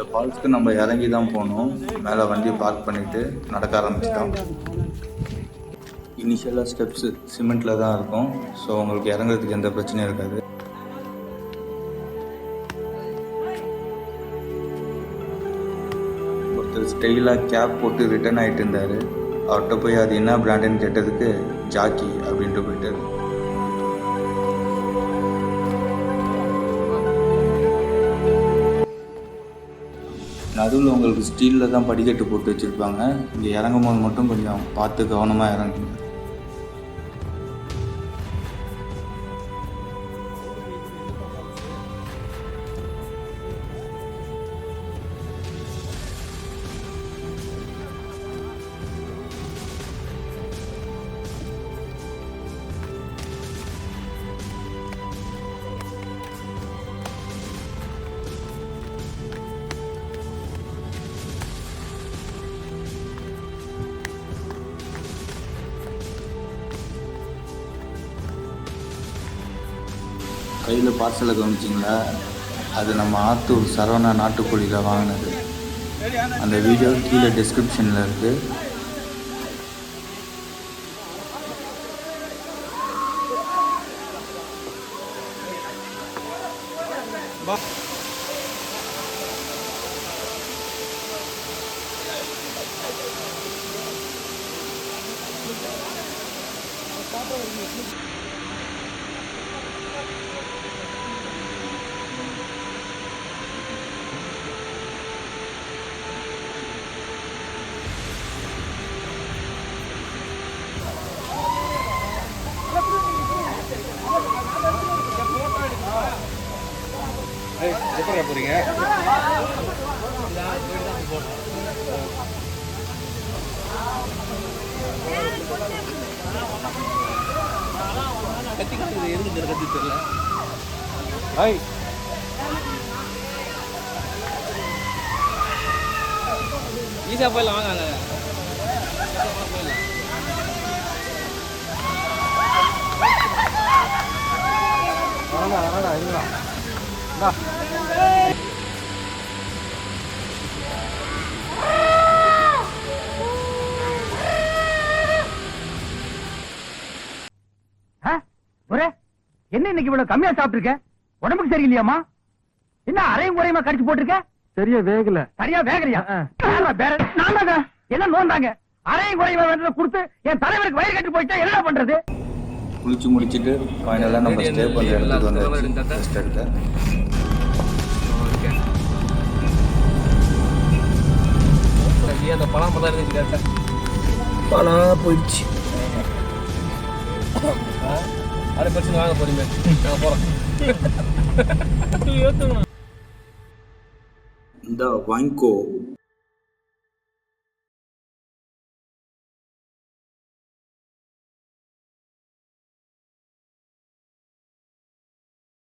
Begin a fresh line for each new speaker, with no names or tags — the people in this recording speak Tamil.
இந்த ஃபால்ஸ்க்கு நம்ம இறங்கி தான் போகணும். மேலே வண்டி பார்க் பண்ணிவிட்டு நடக்க ஆரம்பிச்சிட்டோம். இனிஷியலாக ஸ்டெப்ஸு சிமெண்ட்டில் தான் இருக்கும். ஸோ உங்களுக்கு இறங்குறதுக்கு எந்த பிரச்சனையும் இருக்காது. ஒருத்தர் ஸ்டைலாக கேப் போட்டு ரிட்டர்ன் ஆகிட்டு இருந்தார். அவர்கிட்ட போய் அது என்ன பிராண்டுன்னு கேட்டதுக்கு ஜாக்கி அப்படின்ட்டு போயிட்டார். நடுவில் உங்களுக்கு ஸ்டீலில் தான் படிக்கட்டு போட்டு வச்சுருப்பாங்க. இங்கே இறங்கும் போது மட்டும் கொஞ்சம் பார்த்து கவனமாக இறங்குங்க. கையில் பார்சலை கவனிச்சிங்களா? அது நம்ம ஆத்தூர் சரவணா நாட்டுக்கோழியில் வாங்கினது. அந்த வீடியோ கீழே டிஸ்கிரிப்ஷனில் இருக்குது.
எப்படி போறீங்க? கத்திக்காது எதுக்கு கத்தி தெரியல. ஈஸியா போயிடலாம், வாங்க. வரடா இருடா.
என்ன இன்னைக்கு இவ்வளவு கம்மியா சாப்பிட்டுருக்க? உடம்புக்கு சரியில்லையாமா? என்ன அரையும் குறையுமா கடிச்சு போட்டிருக்க? சரியா வேகலையா? எல்லாம் நோந்தாங்க. அரையும் குறையுமா வேண்டதை கொடுத்து என் தலைவருக்கு வயிறு கட்டி போயிட்டா என்ன பண்றது?
குளிச்சு முடிச்சுட்டு ஃபைனலாக நம்ம ஸ்டே பண்ணுற இடத்துக்கு வந்து ரெஸ்ட் எடுத்தேன்.
அந்த பழம் தான் இருந்துச்சு.
பழம் போயிடுச்சு.
அதை பிரச்சனை வாங்க போறீங்க. நாங்கள் போகிறோம்.
இந்த வாங்கிக்கோ.